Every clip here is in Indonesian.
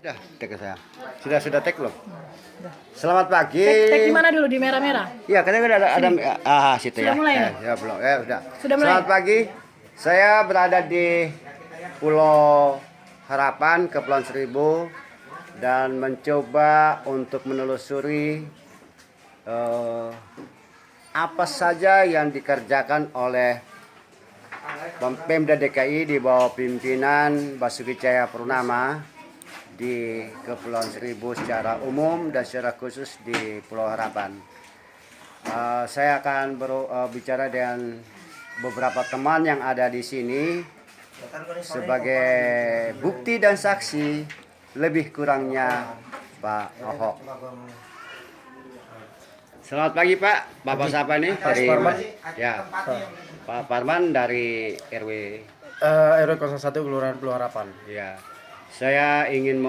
Sudah, tek saya. Sudah tek belum? Udah. Selamat pagi. Tek di mana dulu? Di merah-merah? Iya, katanya ada situ Sudah ya. mulai ya? Ya, belum. Ya, sudah. Sudah mulai? Selamat pagi. Saya berada di Pulau Harapan, Kepulauan Seribu dan mencoba untuk menelusuri apa saja yang dikerjakan oleh Pemda DKI di bawah pimpinan Basuki Cahayapurnama di Kepulauan Seribu secara umum dan secara khusus di Pulau Harapan. Saya akan bicara dengan beberapa teman yang ada di sini sebagai bukti dan saksi lebih kurangnya Pak Ahok. Selamat pagi Pak. Bapak siapa nih? Dari Parman. Ya. Pak Parman dari RW RW 01 Kelurahan Pulau Harapan. Ya. Saya ingin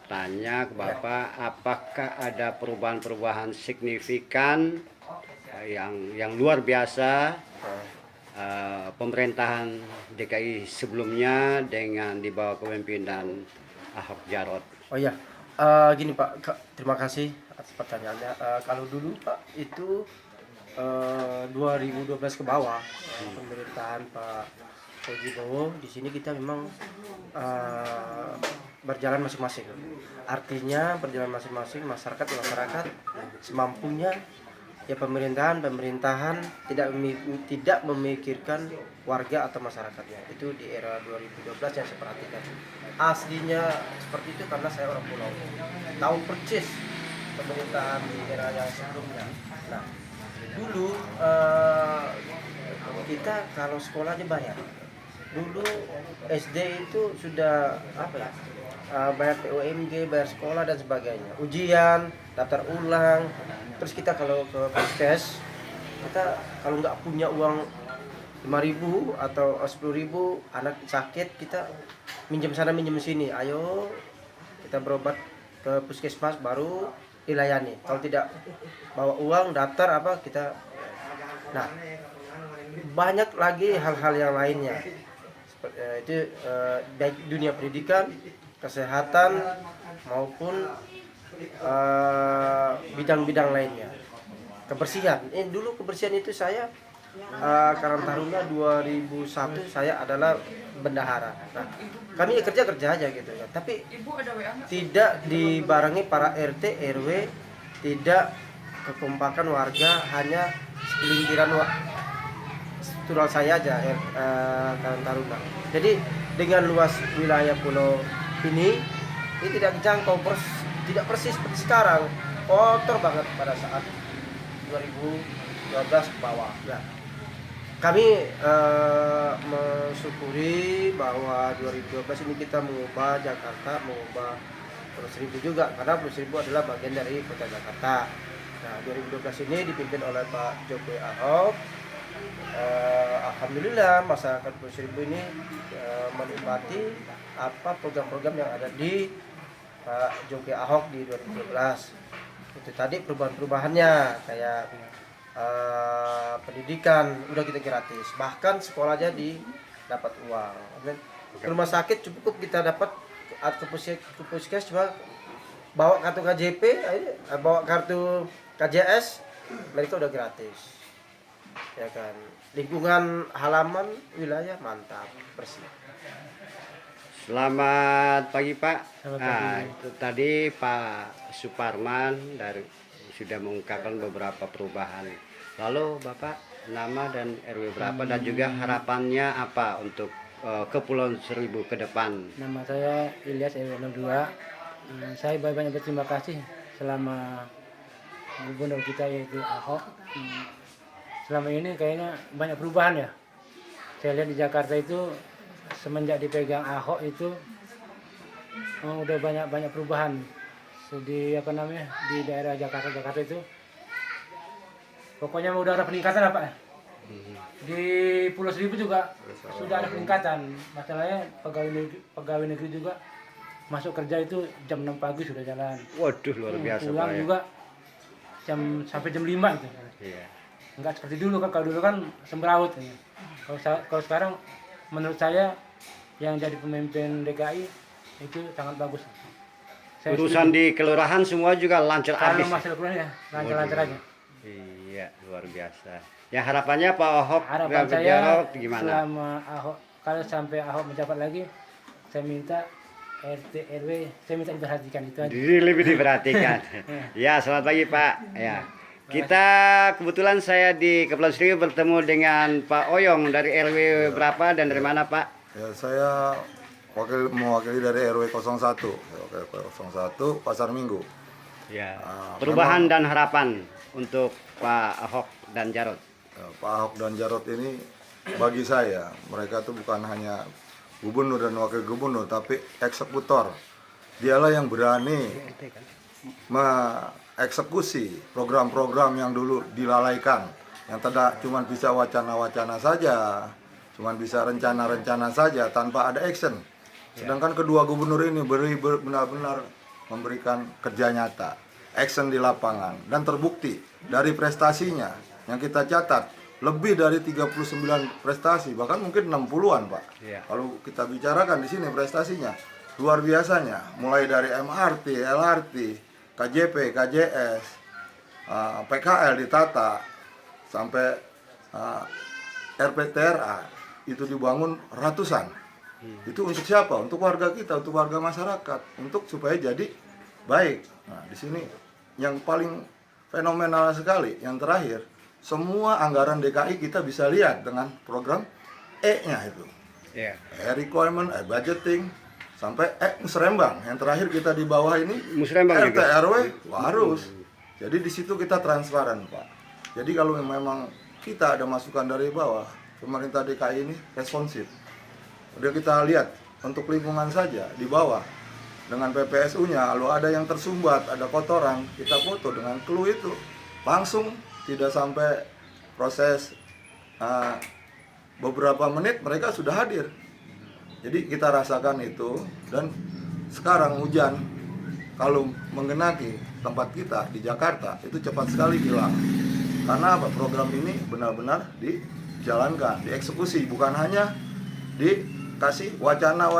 tanya ke Bapak, apakah ada perubahan-perubahan signifikan yang luar biasa pemerintahan DKI sebelumnya dengan di bawah kepemimpinan Ahok Jarot? Oh iya, gini Pak, terima kasih atas pertanyaannya. Kalau dulu Pak itu 2012 ke bawah pemerintahan Pak Wibowo, di sini kita memang berjalan masing-masing. Artinya berjalan masing-masing, masyarakat semampunya. Ya pemerintahan tidak memikirkan warga atau masyarakatnya. Itu di era 2012 yang saya perhatikan. Aslinya seperti itu karena saya orang pulau. Tahu persis pemerintahan di era yang sebelumnya. Nah, dulu kita kalau sekolah aja bayar. Dulu SD itu sudah bayar PUMG, bayar sekolah dan sebagainya, ujian, daftar ulang. Terus kita kalau ke puskes, kita kalau nggak punya uang 5.000 atau 10.000, anak sakit, kita minjem sana minjem sini, ayo kita berobat ke puskesmas baru dilayani. Kalau tidak bawa uang, daftar kita. Nah, banyak lagi hal-hal yang lainnya. Itu baik dunia pendidikan, kesehatan maupun bidang-bidang lainnya. Kebersihan. Dulu kebersihan itu saya Karang Taruna 2001 saya adalah bendahara. Nah, kami kerja aja gitu ya. Tapi tidak dibarengi para RT RW, tidak kekompakan warga, hanya segelintiran struktural saya aja Karang Taruna. Jadi dengan luas wilayah pulau ini tidak dijangkau tidak persis seperti sekarang, kotor banget pada saat 2012 ke bawah. Ya. Kami mensyukuri bahwa 2012 ini kita mengubah Jakarta, mengubah Pulau Seribu juga, karena Pulau Seribu adalah bagian dari kota Jakarta. Nah, 2012 ini dipimpin oleh Pak Jokowi Ahok. Alhamdulillah masyarakat Pulau Seribu ini menikmati program-program yang ada di Pak Jokowi Ahok di 2012. Itu tadi perubahan-perubahannya kayak pendidikan udah kita gratis, bahkan sekolah aja dapat uang. Rumah sakit cukup kita dapat ke puskes cuma bawa kartu KJP, bawa kartu KJS, mereka udah gratis. Ya kan, lingkungan halaman wilayah mantap, bersih. Selamat pagi Pak. Selamat pagi. Itu tadi Pak Suparman sudah mengungkapkan beberapa perubahan. Lalu Bapak nama dan RW berapa dan juga harapannya apa untuk Kepulauan Seribu ke depan? Nama saya Ilyas RW 02. Saya banyak berterima kasih selama gubernur kita yaitu Ahok. Selama ini kayaknya banyak perubahan ya. Saya lihat di Jakarta itu semenjak dipegang Ahok itu udah banyak perubahan di di daerah Jakarta itu. Pokoknya udah ada peningkatan Pak. Di Pulau Seribu juga sudah ada peningkatan. Masalahnya pegawai negeri juga masuk kerja itu jam 6 pagi sudah jalan. Waduh, luar biasa Pulang Pak. juga sampai jam 5 itu. Iya. Enggak seperti dulu kan, kalau dulu kan sembraut. Kalau sekarang menurut saya yang jadi pemimpin DKI itu sangat bagus. Urusan di kelurahan semua juga lancar kalau habis. masalah kelurahan ya lancar-lancar aja. Iya, luar biasa. Ya harapannya Pak Ahok Harapan dan saya Jarot gimana? selama Ahok, kalau sampai Ahok menjabat lagi, saya minta RT RW saya minta diperhatikan itu aja. Lebih diperhatikan. Ya, selamat pagi Pak. Ya. Kita kebetulan saya di Kepulauan Seribu bertemu dengan Pak Oyong dari RW berapa dan dari mana Pak? Ya, saya mewakili dari RW 01, RW 01 Pasar Minggu. Ya. Ah, Perubahan dan harapan untuk Pak Ahok dan Jarot. Pak Ahok dan Jarot ini bagi saya mereka tuh bukan hanya gubernur dan wakil gubernur tapi eksekutor. Dialah yang berani mengeksekusi program-program yang dulu dilalaikan, yang tidak cuma bisa wacana-wacana saja, cuma bisa rencana-rencana saja tanpa ada action. Sedangkan kedua gubernur ini benar-benar memberikan kerja nyata, action di lapangan, dan terbukti dari prestasinya yang kita catat lebih dari 39 prestasi, bahkan mungkin 60-an Pak. Iya. Kalau kita bicarakan di sini prestasinya luar biasanya, mulai dari MRT, LRT, KJP, KJS, PKL ditata, sampai RPTRA itu dibangun ratusan. Itu untuk siapa? Untuk warga kita, untuk warga masyarakat, untuk supaya jadi baik. Nah, di sini yang paling fenomenal sekali, yang terakhir, semua anggaran DKI kita bisa lihat dengan program E-nya itu. Ya. Requirement, budgeting, sampai musrembang. Yang terakhir kita di bawah ini Musrembang RT juga. RW harus. Jadi di situ kita transparan, Pak. Jadi kalau memang kita ada masukan dari bawah, pemerintah DKI ini responsif. Udah kita lihat untuk lingkungan saja di bawah dengan PPSU-nya, kalau ada yang tersumbat, ada kotoran, kita foto dengan clue itu. Langsung tidak sampai proses beberapa menit mereka sudah hadir. Jadi kita rasakan itu, dan sekarang hujan kalau mengenai tempat kita di Jakarta itu cepat sekali hilang. Karena apa? Program ini benar-benar dijalankan, dieksekusi, bukan hanya dikasih wacana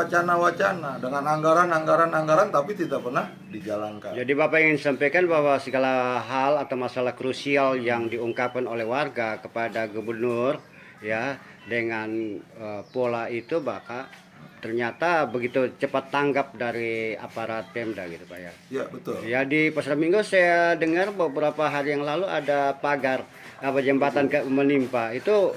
dengan anggaran tapi tidak pernah dijalankan. Jadi Bapak ingin sampaikan bahwa segala hal atau masalah krusial yang diungkapkan oleh warga kepada gubernur ya dengan pola itu Bapak ternyata begitu cepat tanggap dari aparat Pemda gitu Pak ya. Ya, betul. Ya di Pasar Minggu saya dengar beberapa hari yang lalu ada pagar jembatan menimpa. Itu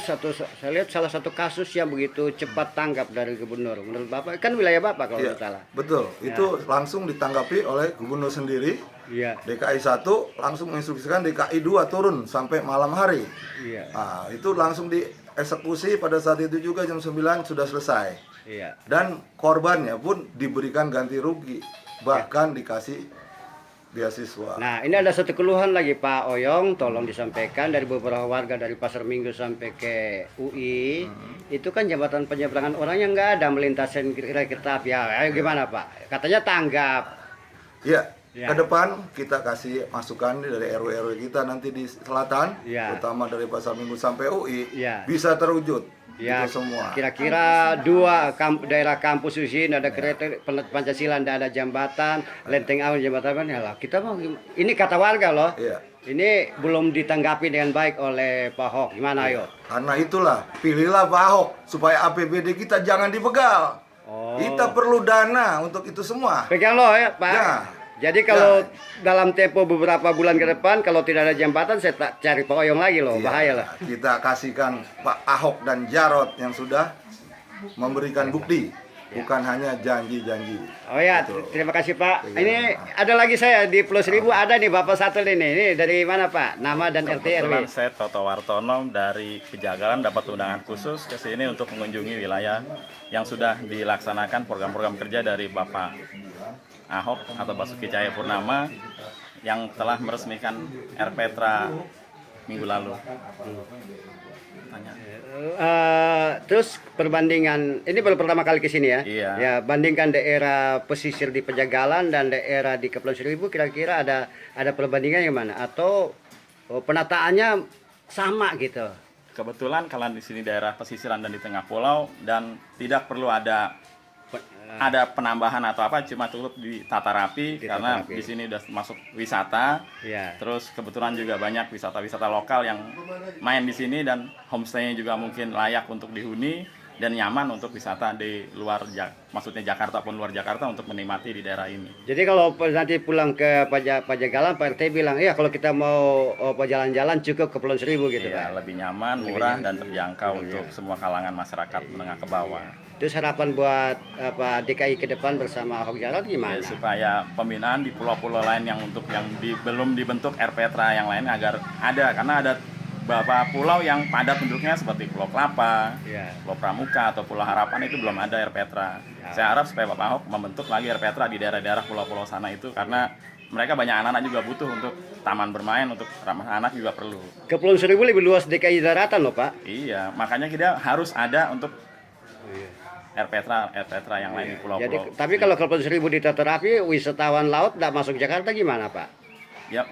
saya lihat salah satu kasus yang begitu cepat tanggap dari gubernur. Menurut Bapak kan wilayah Bapak kalau Ya, tidak salah. betul. Itu langsung ditanggapi oleh gubernur sendiri. Iya. DKI 1 langsung menginstruksikan DKI 2 turun sampai malam hari. Iya. Nah, itu langsung dieksekusi pada saat itu juga jam 9 sudah selesai. Iya. Dan korbannya pun diberikan ganti rugi, bahkan dikasih beasiswa. Nah, ini ada satu keluhan lagi Pak Oyong, tolong disampaikan dari beberapa warga dari Pasar Minggu sampai ke UI. Itu kan jembatan penyeberangan orang yang nggak ada melintasin kereta api. Ya, ayo gimana Pak? Katanya tanggap. Ya, Ya. ke depan kita kasih masukan dari RW-RW kita nanti di selatan, Ya. terutama dari Pasar Minggu sampai UI, Ya. bisa terwujud. Ya, Itu semua. kira-kira dua daerah kampus di sini ada kereta Pancasila, ada jembatan, Lenteng Awan jembatan ya lah. Kita mau ini kata warga loh. Iya. Ini belum ditanggapi dengan baik oleh Pak Ahok. Gimana ayo? Karena itulah, pilihlah Pak Ahok supaya APBD kita jangan dibegal. Oh. Kita perlu dana untuk itu semua. Pegang lo ya Pak. Ya. Jadi kalau dalam tempo beberapa bulan ke depan kalau tidak ada jembatan saya tak cari Pak Oyong lagi loh, Iya, bahaya lah. kita kasihkan Pak Ahok dan Jarot yang sudah memberikan bukti, bukan hanya janji-janji. Oh ya, Betul. terima kasih Pak. Iya. Ini ada lagi saya di Pulau Seribu ada nih Bapak satu ini. Ini dari mana Pak? Nama dan RT RW. Kebetulan saya Toto Wartono dari Pejagalan dapat undangan khusus ke sini untuk mengunjungi wilayah yang sudah dilaksanakan program-program kerja dari Bapak Ahok atau Basuki Cahayapurnama yang telah meresmikan RPTRA minggu lalu. Tanya. Terus perbandingan ini baru pertama kali ke sini ya? Iya. Ya, bandingkan daerah pesisir di Pejagalan dan daerah di Kepulauan Seribu kira-kira ada perbandingan yang mana? Atau penataannya sama gitu? Kebetulan kalau di sini daerah pesisiran dan di tengah pulau dan tidak perlu ada ada penambahan atau apa cuma cukup di tata rapi Ditata karena rapi. di sini udah masuk wisata. Ya. Terus kebetulan juga banyak wisata-wisata lokal yang main di sini dan homestay-nya juga mungkin layak untuk dihuni dan nyaman untuk wisata di luar maksudnya Jakarta pun luar Jakarta untuk menikmati di daerah ini. Jadi kalau nanti pulang ke Pajagalan, Pak RT bilang, ya kalau kita mau jalan-jalan cukup ke Kepulauan Seribu gitu, Iya, Pak. lebih nyaman, murah dan terjangkau untuk semua kalangan masyarakat menengah ke bawah. Terus harapan buat DKI ke depan bersama Ahok Jarot gimana? Ya, supaya pembinaan di pulau-pulau lain yang belum dibentuk RPTRA yang lain agar ada, karena ada beberapa pulau yang padat penduduknya seperti Pulau Kelapa, Ya. Pulau Pramuka atau Pulau Harapan itu belum ada RPTRA. Saya harap supaya Bapak Ahok membentuk lagi RPTRA di daerah-daerah pulau-pulau sana itu karena mereka banyak anak-anak juga butuh untuk taman bermain, untuk ramah anak juga perlu. Kepulauan Seribu lebih luas DKI daratan loh, Pak. Iya, makanya kita harus ada untuk RPTRA yang lain di Jadi, pulau-pulau. tapi kalau Kepulauan Seribu ditata rapi, wisatawan laut tidak masuk Jakarta gimana, Pak? Ya,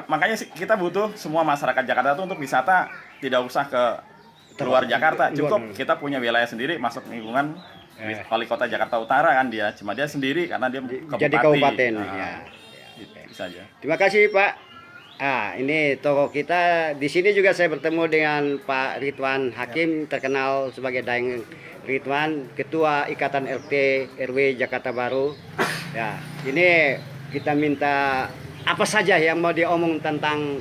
makanya kita butuh semua masyarakat Jakarta itu untuk wisata tidak usah ke luar Jakarta, cukup kita punya wilayah sendiri masuk lingkungan wali kota Jakarta Utara kan dia, cuma dia sendiri karena dia Jadi kabupaten. Nah, Ya. bisa aja. Terima kasih, Pak. Ini tokoh kita. Di sini juga saya bertemu dengan Pak Ridwan Hakim, terkenal sebagai Daeng Ridwan, Ketua Ikatan RT RW Jakarta Baru. Ya, ini kita minta apa saja yang mau diomong tentang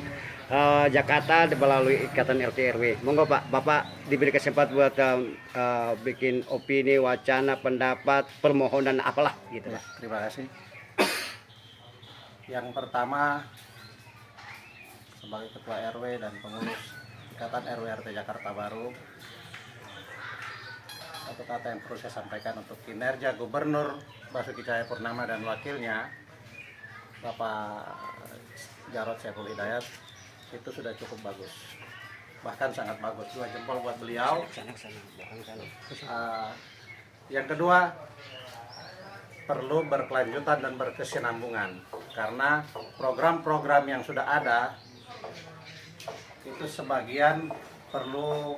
Jakarta melalui Ikatan RT RW. Monggo Pak, Bapak diberi kesempatan buat bikin opini, wacana, pendapat, permohonan apalah gitu, Pak. Terima kasih. Yang pertama, sebagai Ketua RW dan pengurus Ikatan RW RT Jakarta Baru, satu kata yang perlu saya sampaikan untuk kinerja Gubernur Basuki Cahayapurnama dan wakilnya Bapak Jarod Saiful Hidayat itu sudah cukup bagus, bahkan sangat bagus. 2 jempol buat beliau. Yang kedua, perlu berkelanjutan dan berkesinambungan karena program-program yang sudah ada itu sebagian perlu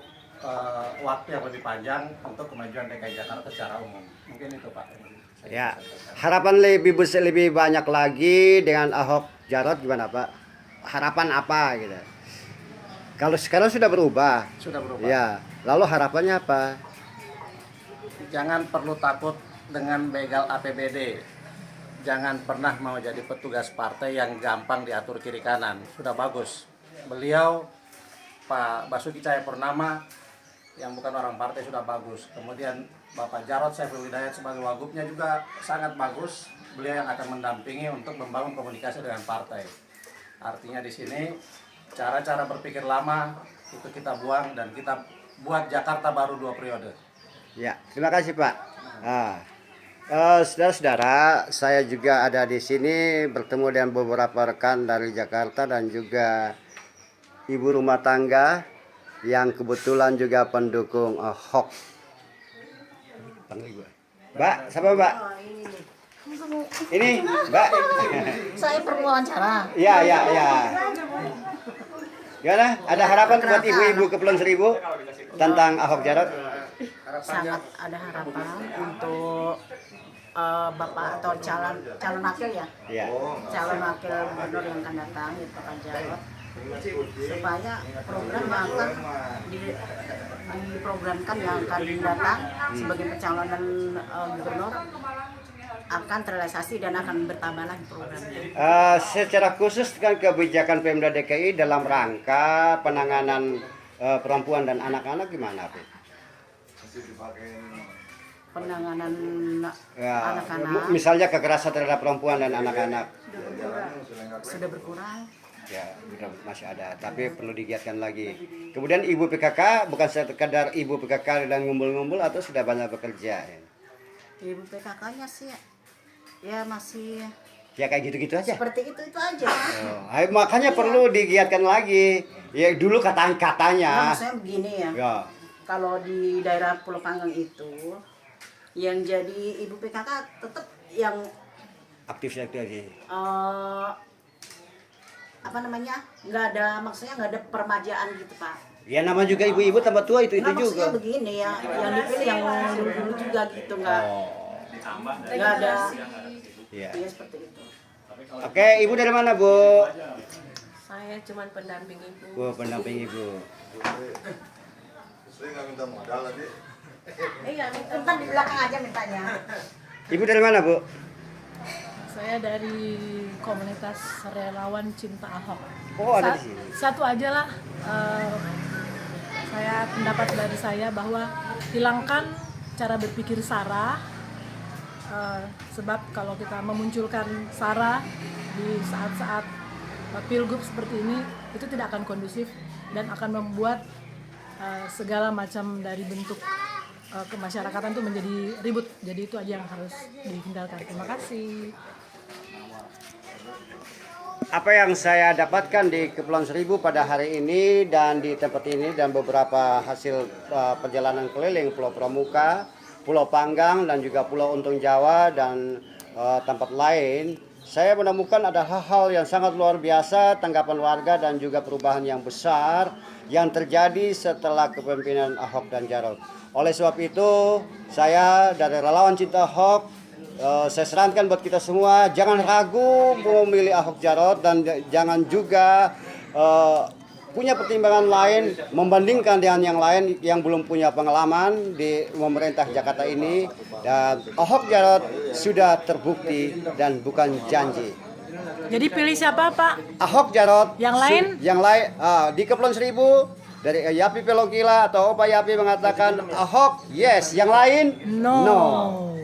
waktu yang lebih panjang untuk kemajuan DKI Jakarta secara umum. Mungkin itu Pak. Ya, harapan lebih banyak lagi dengan Ahok Jarot gimana Pak? Harapan apa gitu? Kalau sekarang sudah berubah. Sudah berubah. Ya, lalu harapannya apa? Jangan perlu takut dengan begal APBD. Jangan pernah mau jadi petugas partai yang gampang diatur kiri kanan. Sudah bagus. Beliau Pak Basuki Cahayapurnama yang bukan orang partai sudah bagus. Kemudian Bapak Jarod Saiful Hidayat sebagai wagubnya juga sangat bagus. Beliau yang akan mendampingi untuk membangun komunikasi dengan partai. Artinya di sini cara-cara berpikir lama itu kita buang dan kita buat Jakarta Baru 2 periode. Ya, terima kasih Pak. Saudara-saudara, saya juga ada di sini bertemu dengan beberapa rekan dari Jakarta dan juga ibu rumah tangga yang kebetulan juga pendukung Ahok. Panggil gue. Mbak, siapa Mbak? Ini Mbak. Saya perlu wawancara. Iya. Gimana? Ada harapan buat ibu-ibu Kepulauan Seribu tentang Ahok Jarot? Sangat ada harapan untuk Bapak atau calon wakil ya. Iya. Calon wakil gubernur yang akan datang yaitu Pak Jarot. Supaya program yang akan diprogramkan yang akan datang sebagai pencalonan gubernur akan terrealisasi dan akan bertambah lagi programnya. Secara khusus kan kebijakan Pemda DKI dalam rangka penanganan perempuan dan anak-anak gimana, Pak? Penanganan Ya, anak-anak misalnya kekerasan terhadap perempuan dan anak-anak. sudah berkurang. Ya, masih ada, tapi perlu digiatkan lagi. Kemudian ibu PKK bukan sekadar ibu PKK dan ngumpul-ngumpul atau sudah banyak bekerja. Ibu PKK-nya sih ya masih Ya kayak gitu-gitu aja. seperti itu aja. Makanya perlu digiatkan lagi. Ya dulu Nah, katanya. maksudnya begini ya. Ya. Kalau di daerah Pulau Panggang itu yang jadi ibu PKK tetap yang Aktif lagi. apa namanya, nggak ada, maksudnya nggak ada permajaan gitu Pak. Ya nama juga ibu-ibu tambah tua itu Nah, maksudnya juga. begini ya, yang dipilih yang dulu juga gitu, nggak nggak ada. Iya. Iya seperti itu. Oke, Ibu dari mana, Bu? Saya cuman pendamping ibu. Bu, pendamping Ibu. Saya nggak minta modal tadi. Iya, entar di belakang aja mintanya. Ibu dari mana, Bu? Saya dari komunitas relawan cinta Ahok. Oh, ada di sini. Satu aja lah. Saya pendapat dari saya bahwa hilangkan cara berpikir SARA. Sebab kalau kita memunculkan SARA di saat-saat pilgub seperti ini, itu tidak akan kondusif dan akan membuat segala macam dari bentuk kemasyarakatan itu menjadi ribut. Jadi itu aja yang harus dihindarkan. Terima kasih. Apa yang saya dapatkan di Kepulauan Seribu pada hari ini dan di tempat ini dan beberapa hasil perjalanan keliling Pulau Pramuka, Pulau Panggang dan juga Pulau Untung Jawa dan tempat lain, saya menemukan ada hal-hal yang sangat luar biasa, tanggapan warga dan juga perubahan yang besar yang terjadi setelah kepemimpinan Ahok dan Jarot. Oleh sebab itu, saya dari relawan cinta Ahok, saya sarankan buat kita semua, jangan ragu memilih Ahok Jarot dan jangan juga punya pertimbangan lain membandingkan dengan yang lain yang belum punya pengalaman di pemerintah Jakarta ini. Dan Ahok Jarot sudah terbukti dan bukan janji. Jadi pilih siapa, Pak? Ahok Jarot. Yang lain? Yang lain di Kepulauan Seribu dari Yapi Pelokila atau Opa Yapi mengatakan Ahok yes, yang lain No.